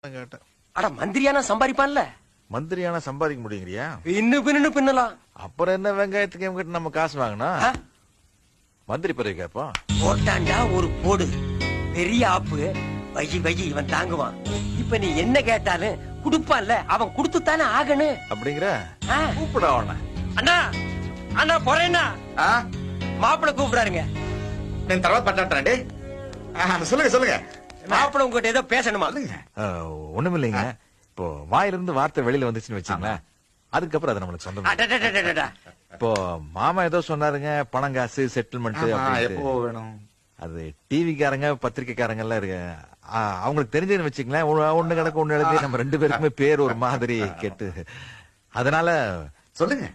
கேட்டேன். அட மந்திரியானா சம்பாதிப்பான்ல. மந்திரியானா சம்பாதிக்க முடியுங்கறியா? பின்னு பின்னலாம். அப்புறம் என்ன வெங்காயத்துக்கு கிட்ட நம்ம காசு வாங்கினா மந்திரி பதவி கேட்போம். போட்டாண்டா ஒரு போடு, பெரிய ஆப்பு. வயி இவன் தாங்குவான். இப்ப நீ என்ன கேட்டாலும் குடுப்பான்ல, அவன் குடுத்துத்தானே ஆகணும். அப்படிங்கிற கூப்பிட அவன. அண்ணா அண்ணா போறேன்னா மாப்பிள கூப்பிடாருங்க. நான் தரவா பட்டாட்டே. சொல்லுங்க சொல்லுங்க. மாப்பிள உங்ககிட்ட ஏதோ பேசணுமா? ஒண்ணும் இல்லைங்க. இப்போ வாயிலிருந்து வார்த்தை வெளியில வந்துச்சுன்னு வச்சுங்களேன், அதுக்கப்புறம் அது நம்மளுக்கு சொந்தம். இப்போ மாமா ஏதோ சொன்னாருங்க, பணம் காசு செட்டில்மெண்ட். எப்போ வேணும்? அது டிவிக்காரங்க பத்திரிக்கைக்காரங்க எல்லாம் இருக்கு, அவங்களுக்கு தெரிஞ்சதுன்னு வச்சுங்களேன். ஒண்ணு கணக்கு ஒண்ணு எழுதி நம்ம ரெண்டு பேருக்குமே பேர் ஒரு மாதிரி கேட்டு, அதனால சொல்லுங்க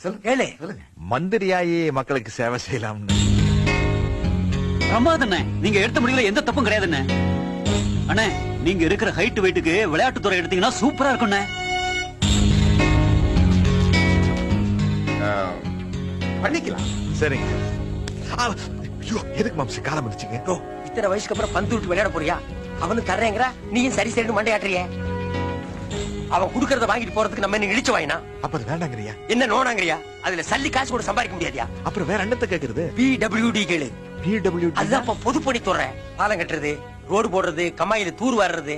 சொல்லுங்க. மந்திரியாயி மக்களுக்கு சேவை செய்யலாம்னு. பிரமாதண்ணே, நீங்க எடுத்த முடிவுல எந்த தப்பும் கிடையாதுண்ணே. அண்ணே, நீங்க இருக்கிற ஹைட் வெயிட்டுக்கு விளையாட்டுத்துறை எடுத்தீங்கன்னா சூப்பரா இருக்கும்ண்ணே. பண்ணிக்கலாம். சரிங்க. எதுக்கு மாம்சி காலம் வந்துச்சுங்க? இத்தனை வயசுக்கு அப்புறம் பந்து விட்டு விளையாட போறியா? அவனு தர்றேங்கிற, நீயும் சரி சரின்னு மண்டையாட்டுறிய. அவன் குடுக்கறத வாங்கிட்டு போறதுக்கு நம்ம என்ன இழிச்சு வாயினா? அப்ப அது வேண்டாங்கறியா? என்ன நோனாங்கறியா? அதுல சல்லி காசு கூட சம்பாதிக்க முடியாதியா? அப்புறம் வேற என்னத்த கேக்குறது? PWD கேளு. PWD அதுதான் பொதுப்பணித்துறை. பாலம் கட்டுறது, ரோடு போடுறது, கம்மாயில தூர் வர்றது.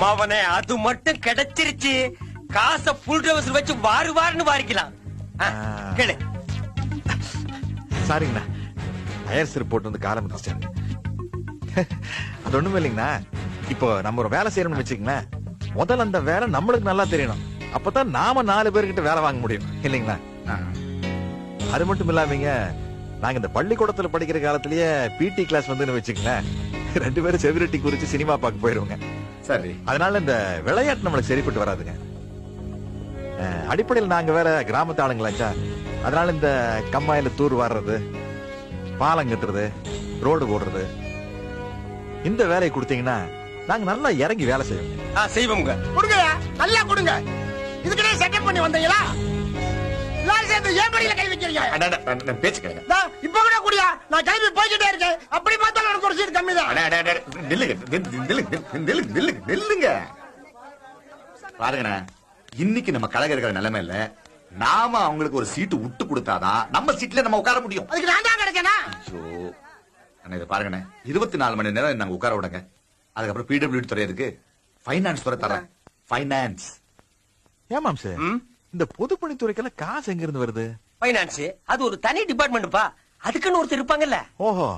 மாவனே, அது மட்டும் கிடைச்சிருச்சு. காசை புல் டவஸ் வச்சு வாருன்னு வாரிக்கலாம். கேளு. சாரிங்கண்ணா, டயர் சிறு போட்டு வந்து காலம் வந்துச்சாங்க. அது ஒண்ணுமே இல்லைங்கண்ணா. இப்போ நம்ம ஒரு வேலை செய்யணும்னு வச்சுக்கங்களேன், முதல்ல அந்த வேலை நம்மளுக்கு நல்லா தெரியணும். அப்பதான் நாம 4 பேர்கிட்ட வேலை வாங்க முடியும் இல்லைங்களா? அது மட்டும் இல்லாமங்க, நாங்க இந்த பள்ளிக்கூடத்துல படிக்கிற காலத்திலேயே PT கிளாஸ் வந்து வச்சுக்கங்களேன், 2 பேரும் செவிரட்டி குறிச்சு சினிமா பார்க்க போயிருவோங்க. சரி. அதனால இந்த விளையாட்டு நம்மளுக்கு சரிப்பட்டு வராதுங்க. அடிப்படையில் நாங்க வேற கிராமத்து ஆளுங்களாச்சா, அதனால இந்த கம்மாயில தூர் வாடுறது, பாலம் கட்டுறது, ரோடு போடுறது, இந்த வேலையை கொடுத்தீங்கன்னா நாங்க நல்லா இறங்கி வேலை செய்வோம். செய்வோங்க. கொடுங்க, நல்லா கொடுங்க. இதுக்கிட்டே செட்டப் பண்ணி வந்தீங்களா? எல்லாரும் சேர்ந்து ஏன் படியில கை வைக்கிறீங்க? பேச்சு கேளுங்க. இப்ப கூட குடியா, நான் கிளம்பி போய்கிட்டே இருக்கேன். அப்படி பார்த்தாலும் எனக்கு ஒரு சீட் கம்மி தான். நில்லுங்க. பாருங்கண்ணே, இன்னைக்கு நம்ம கழகம் இருக்கிற நிலைமை இல்ல. நாம அவங்களுக்கு ஒரு சீட்டு விட்டு கொடுத்தாதான் நம்ம சீட்ல நம்ம உட்கார முடியும். அதுக்கு நான் தான் கிடைக்கனா? இதை பாருங்கண்ணே, 24 மணி நேரம் நாங்க உட்கார விடுங்க. அதுக்கப்புறம் PWD துறை இருக்கு, பைனான்ஸ் துறை தரேன். பைனான்ஸ். ஏன் மாம்சு, இந்த பொதுப்பணித்துறைக்கெல்லாம் காசு எங்க இருந்து வருது? பைனான்ஸ் அது ஒரு தனி டிபார்ட்மெண்ட்ப்பா. அதுக்குன்னு ஒருத்தர் இருப்பாங்கல்ல. ஓஹோ,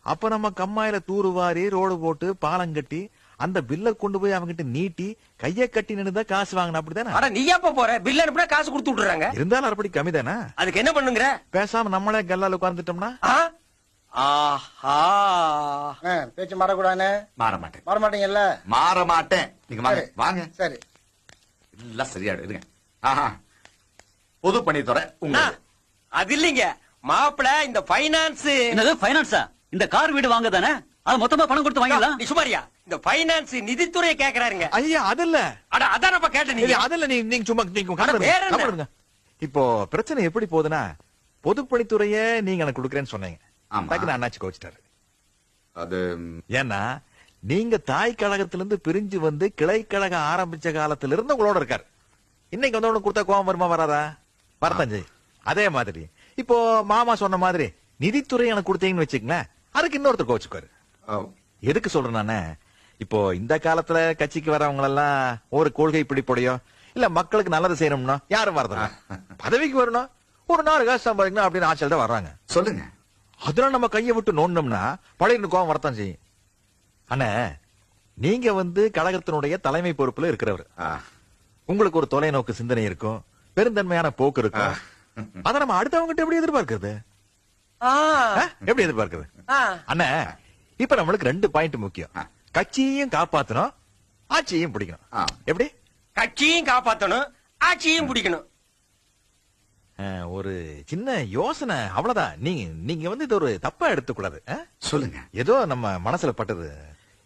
அப்ப நம்ம கம்மாயில தூரு வாரி ரோடு போட்டு பாலம் கட்டி அந்த பில்ல கொண்டு போய் அவங்கிட்ட நீட்டி கைய கட்டி நின்னுதா காசு வாங்கின, அப்படிதானே? அட நீ எப்ப போற? பில் அனுப்புனா காசு கொடுத்து விட்டுறாங்க. இருந்தாலும் அரைப்படி கம்மி தானே. அதுக்கு என்ன பண்ணுங்கிற? பேசாம நம்மளே கல்லால உட்கார்ந்துட்டோம்னா? ஆஹா, பேச்சு மாறக்கூடாது. மாற மாட்டேன். மாற மாட்டீங்கல்ல? மாற மாட்டேன். நீங்க வாங்க வாங்க. சரி, எல்லாம் சரியாடு. இருங்க. ஆஹா, பொது பணித்துறை உங்க. அது இல்லைங்க மாப்பிள, இந்த பைனான்ஸ். என்னது பைனான்ஸா? இந்த கார் வீடு வாங்க தானே, அது மொத்தமா பணம் கொடுத்து வாங்கிடலாம். நீ சுமாரியா? இந்த பைனான்ஸ் நிதித்துறையை கேக்குறாருங்க. ஐயா அதல்ல. அட அதானப்பா கேட்டேன். நீங்க அதல்ல, நீங்க சும்மா வேற என்ன? நீங்க இப்போ பிரச்சனை எப்படி போகுதுன்னா, பொதுப்பணித்துறைய நீங்க எனக்கு கொடுக்கறேன்னு சொன்னீங்க. டக்குனு அண்ணாச்சி கோச்சிட்டாரு. அது ஏன்னா நீங்க தாய் கழகத்திலிருந்து பிரிஞ்சு வந்து கிளை கழகம் ஆரம்பிச்ச காலத்துல இருந்து உங்களோட இருக்காரு. இன்னைக்கு வந்து கொடுத்தா கோவம் வருமா வராதா? வரத்தஞ்சு. அதே மாதிரி இப்போ மாமா சொன்ன மாதிரி நிதித்துறை எனக்கு கொடுத்தீங்கன்னு வச்சுக்கங்களேன், அதுக்கு இன்னொருத்தர் கோச்சுக்குவாரு. எதுக்கு சொல்றேன் நானே, இப்போ இந்த காலத்துல கட்சிக்கு வரவங்க எல்லாம் ஒரு கொள்கை பிடிப்படையோ இல்ல மக்களுக்கு நல்லது செய்யணும்னா யாரும் வரதில்ல. பதவிக்கு வரணும், ஒரு 4 காசு சம்பாதிக்கணும் அப்படின்னு ஆட்சியில் தான் வர்றாங்க. சொல்லுங்க. அதெல்லாம் நம்ம கையை விட்டு நோண்டோம்னா பழைய கோவம் வரத்தான் செய்யும். அண்ணே, நீங்க வந்து கழகத்தினுடைய தலைமை பொறுப்புல இருக்கிறவர். உங்களுக்கு ஒரு தொலைநோக்கு சிந்தனை இருக்கும், பெருந்தன்மையான போக்கு இருக்கும். அத நம்ம அடுத்தவங்க எப்படி எதிர்பார்க்கிறது? எப்படி எதிர்பார்க்கிறது? அண்ணே, இப்ப நம்மளுக்கு 2 பாயிண்ட் முக்கியம். கட்சியையும் காப்பாத்தணும், ஆட்சியையும் பிடிக்கணும். எப்படி? கட்சியும் காப்பாத்தணும், ஆட்சியும் பிடிக்கணும். ஒரு சின்ன யோசனை, அவ்வளவுதான். நீங்க வந்து இது ஒரு தப்பா எடுத்துக்கூடாது. சொல்லுங்க. ஏதோ நம்ம மனசுல பட்டது.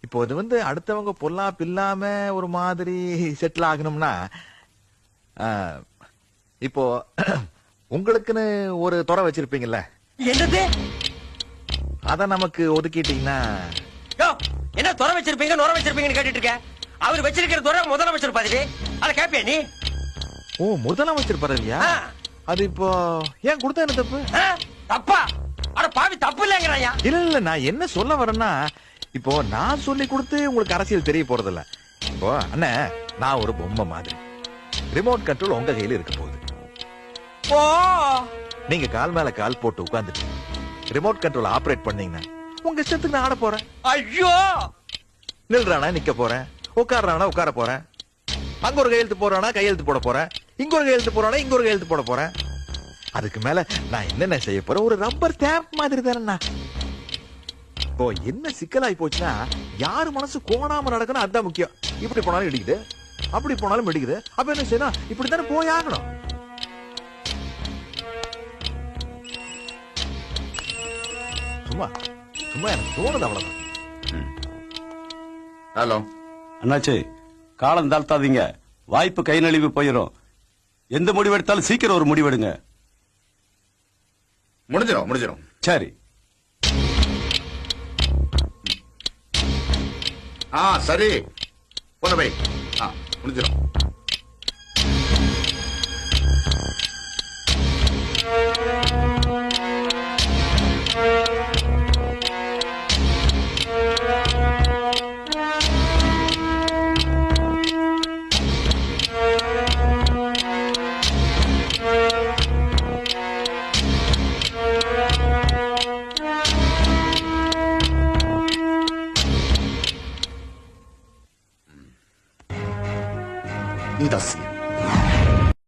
இப்போ இது வந்து அடுத்தவங்க பொல்லா பில்லாம ஒரு மாதிரி செட்டில் ஆகணும்னா, இப்போ உங்களுக்குன்னு ஒரு துறை வச்சிருப்பீங்கல்ல, என்னது? அத நமக்கு ஒதுக்கிட்டீங்கன்னா என்ன துறை வச்சிருப்பீங்க நுர வச்சிருப்பீங்கன்னு கேட்டுட்டு இருக்க. அவர் வச்சிருக்கிற துறை முதலமைச்சர் பதவி. அத கேப்பியா நீ? ஓ முதலமைச்சர் பதவியா? ஆ. அது இப்போ ஏன் கொடுத்தா என்ன தப்பு? ஆ? தப்பா? அட பாவி தப்பு இல்லங்கறாயா? இல்ல நான் என்ன சொல்ல வரேன்னா இப்போ நான் சொல்லி கொடுத்து உங்களுக்கு அரசியல் தெரிய போறது இல்ல. இப்போ அண்ணே நான் ஒரு பொம்மை மாதிரி. ரிமோட் கண்ட்ரோல் உங்க கையில இருக்க போகுது. ஓ நீங்க கால் மேல கால் போட்டு உட்கார்ந்துட்டு ரிமோட் கண்ட்ரோல் ஆபரேட் பண்ணீங்கன்னா உங்க இஷ்டத்துக்கு நான் ஆட போறேன். ஐயோ நில்றானா நிக்க போறேன், உட்கார்றானா உட்கார போறேன், அங்க ஒரு கையெழுத்து போறானா கையெழுத்து போட போறேன், இங்க ஒரு கையெழுத்து போறானா இங்க ஒரு கையெழுத்து போட போறேன். அதுக்கு மேல நான் என்னென்ன செய்ய போறேன்? ஒரு ரப்பர் ஸ்டாம்ப் மாதிரி தானே. இப்போ என்ன சிக்கலாய் போச்சுன்னா யாரு மனசு கோணாம நடக்கணும் அதுதான் முக்கியம். இப்படி போனாலும் இடிக்குது, அப்படி போனாலும் இடிக்குது. அப்ப என்ன செய்யணும்? இப்படித்தானே போய் ஆகணும். சும்மா சும்மா எனக்கு தோணுது அவ்வளவுதான். ஹலோ அண்ணாச்சி, காலம் தாழ்த்தாதீங்க. வாய்ப்பு கை நழுவி போயிடும். எந்த முடிவெடுத்தாலும் சீக்கிரம் ஒரு முடிவெடுங்க. முடிஞ்சிடும். சரி. சரி, போன பை. முடிஞ்சிடும்.